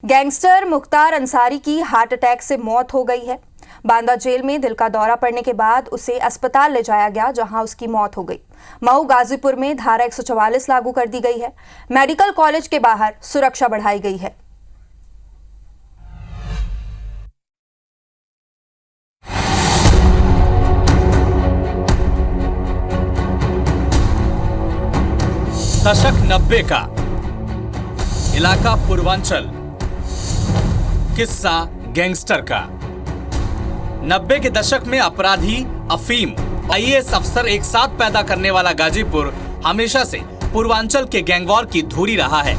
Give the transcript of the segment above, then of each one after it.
Gangster Mukhtar Ansari की heart attack से मौत हो गई है। बांदा जेल में दिल का दौरा पड़ने के बाद उसे अस्पताल ले जाया गया, जहां उसकी मौत हो गई। मऊ गाजीपुर में धारा 144 लागू कर दी गई है। मेडिकल कॉलेज के बाहर सुरक्षा बढ़ाई गई है। दशक 90 का इलाका पूर्वांचल, किस्सा गैंगस्टर का। 90 के दशक में अपराधी, अफीम, आईएएस अफसर एक साथ पैदा करने वाला गाजीपुर हमेशा से पूर्वांचल के गैंगवॉर की धुरी रहा है।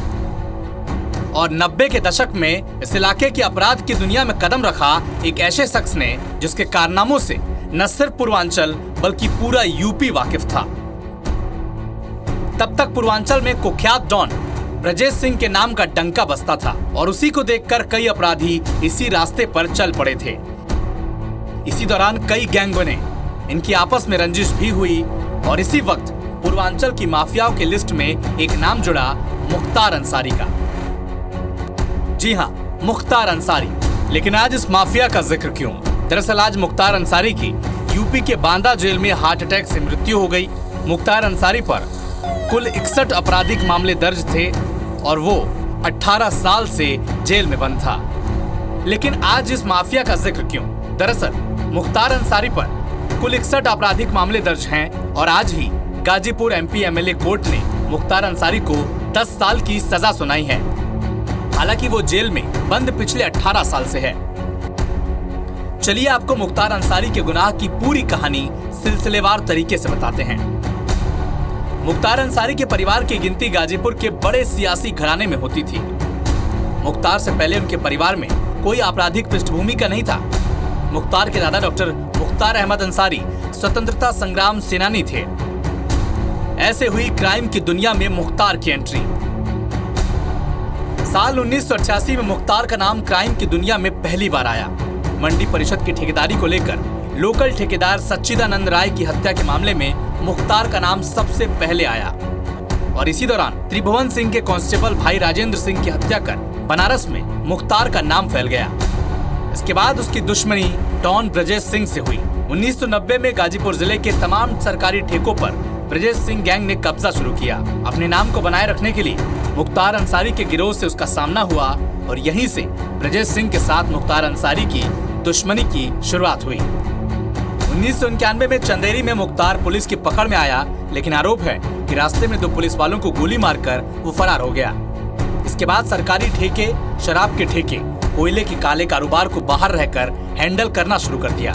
और 90 के दशक में इस इलाके के अपराध की दुनिया में कदम रखा एक ऐसे शख्स ने जिसके कारनामों से न सिर्फ पूर्वांचल बल्कि पूरा यूपी वाकिफ था। तब तक पूर्वांचल में कुख्यात डॉन ब्रजेश सिंह के नाम का डंका बजता था और उसी को देखकर कई अपराधी इसी रास्ते पर चल पड़े थे। इसी दौरान कई गैंग बने, इनकी आपस में रंजिश भी हुई और इसी वक्त पूर्वांचल की माफियाओं के लिस्ट में एक नाम जुड़ा मुख्तार अंसारी का। जी हाँ, मुख्तार अंसारी। लेकिन आज इस माफिया का जिक्र क्यों? दरअसल आज मुख्तार अंसारी की यूपी के बांदा जेल में हार्ट अटैक से मृत्यु हो गई। मुख्तार अंसारी पर कुल 61 आपराधिक मामले दर्ज थे और वो 18 साल से जेल में बंद था। लेकिन आज इस माफिया का जिक्र क्यों? दरअसल मुख्तार अंसारी पर कुल 61 आपराधिक मामले दर्ज हैं और आज ही गाजीपुर एमपी एमएलए कोर्ट ने मुख्तार अंसारी को 10 साल की सजा सुनाई है। हालांकि वो जेल में बंद पिछले 18 साल से है। चलिए आपको मुख्तार अंसारी के गुनाह की पूरी कहानी सिलसिलेवार तरीके से बताते हैं। मुख्तार अंसारी के परिवार की गिनती गाजीपुर के बड़े सियासी घराने में होती थी। मुख्तार से पहले उनके परिवार में कोई आपराधिक पृष्ठभूमि का नहीं था। मुख्तार के दादा डॉक्टर मुख्तार अहमद अंसारी स्वतंत्रता संग्राम सेनानी थे। ऐसे हुई क्राइम की दुनिया में मुख्तार की एंट्री। साल 1988 में मुख्तार का नाम क्राइम की दुनिया में पहली बार आया। मंडी परिषद की ठेकेदारी को लेकर लोकल ठेकेदार सच्चिदानंद राय की हत्या के मामले में मुख्तार का नाम सबसे पहले आया और इसी दौरान त्रिभुवन सिंह के कांस्टेबल भाई राजेंद्र सिंह की हत्या कर बनारस में मुख्तार का नाम फैल गया। इसके बाद उसकी दुश्मनी डॉन ब्रजेश सिंह से हुई। 1990 में गाजीपुर जिले के तमाम सरकारी ठेकों पर ब्रजेश सिंह गैंग ने कब्जा शुरू किया। अपने नाम को बनाए रखने के लिए मुख्तार अंसारी के गिरोह से उसका सामना हुआ और यहीं से ब्रजेश सिंह के साथ मुख्तार अंसारी की दुश्मनी की शुरुआत हुई। 1991 में चंदेरी में मुख्तार पुलिस की पकड़ में आया, लेकिन आरोप है कि रास्ते में 2 पुलिस वालों को गोली मारकर वो फरार हो गया। इसके बाद सरकारी ठेके, शराब के ठेके, कोयले के काले कारोबार को बाहर रहकर हैंडल करना शुरू कर दिया।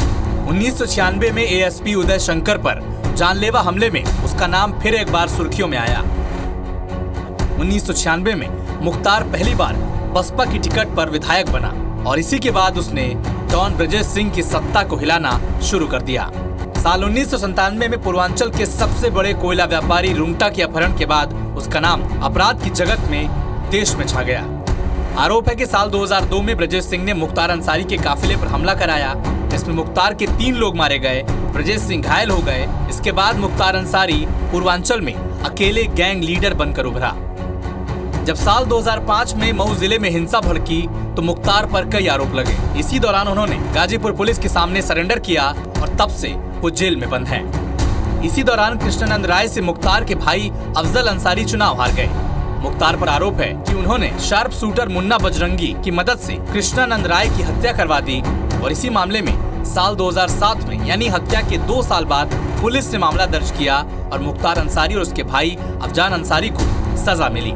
1996 में एएसपी उदय शंकर पर जानलेवा हमले में उसका नाम फिर एक बार सुर्खियों में आया। 1996 में मुख्तार पहली बार बसपा की टिकट पर विधायक बना और इसी के बाद उसने डॉन ब्रजेश सिंह की सत्ता को हिलाना शुरू कर दिया। साल 1997 में पूर्वांचल के सबसे बड़े कोयला व्यापारी रुंगटा के अपहरण के बाद उसका नाम अपराध की जगत में देश में छा गया। आरोप है कि साल 2002 में ब्रजेश सिंह ने मुख्तार अंसारी के काफिले पर हमला कराया। इसमें मुख्तार के 3 लोग मारे गए, ब्रजेश सिंह घायल हो गए। इसके बाद मुख्तार अंसारी पूर्वांचल में अकेले गैंग लीडर बनकर उभरा। जब साल 2005 में मऊ जिले में हिंसा भड़की तो मुख्तार पर कई आरोप लगे। इसी दौरान उन्होंने गाजीपुर पुलिस के सामने सरेंडर किया और तब से वो जेल में बंद हैं। इसी दौरान कृष्णानंद राय से मुख्तार के भाई अफजल अंसारी चुनाव हार गए। मुख्तार पर आरोप है कि उन्होंने शार्प शूटर मुन्ना बजरंगी की मदद से कृष्णानंद राय की हत्या करवा दी और इसी मामले में साल 2007 में यानी हत्या के 2 साल बाद पुलिस ने मामला दर्ज किया और मुख्तार अंसारी और उसके भाई अफजान अंसारी को सजा मिली।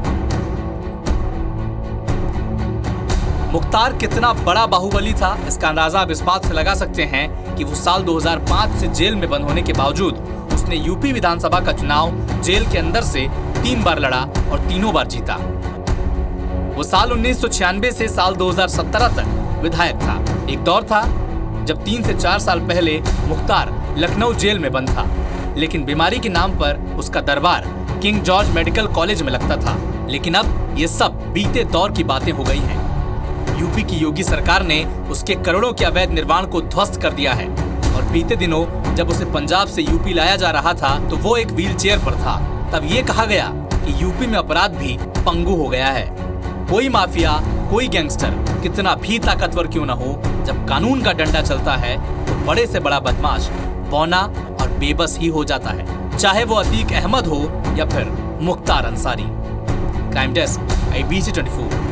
मुख्तार कितना बड़ा बाहुबली था, इसका अंदाजा आप इस बात से लगा सकते हैं कि वो साल 2005 से जेल में बंद होने के बावजूद उसने यूपी विधानसभा का चुनाव जेल के अंदर से 3 बार लड़ा और तीनों बार जीता। वो साल 1996 से साल 2017 तक विधायक था। एक दौर था जब 3 से 4 साल पहले मुख्तार लखनऊ जेल में बंद था, लेकिन बीमारी के नाम पर उसका दरबार किंग जॉर्ज मेडिकल कॉलेज में लगता था। लेकिन अब ये सब बीते दौर की बातें हो गई हैं। यूपी की योगी सरकार ने उसके करोड़ों के अवैध निर्माण को ध्वस्त कर दिया है और बीते दिनों जब उसे पंजाब से यूपी लाया जा रहा था तो वो एक व्हील चेयर पर था। तब ये कहा गया कि यूपी में अपराध भी पंगु हो गया है। कोई माफिया कोई गैंगस्टर कितना भी ताकतवर क्यों ना हो, जब कानून का डंडा चलता है तो बड़े से बड़ा बदमाश बौना और बेबस ही हो जाता है, चाहे वो अतीक अहमद हो या फिर Mukhtar Ansari. Crime desk, IBC 24।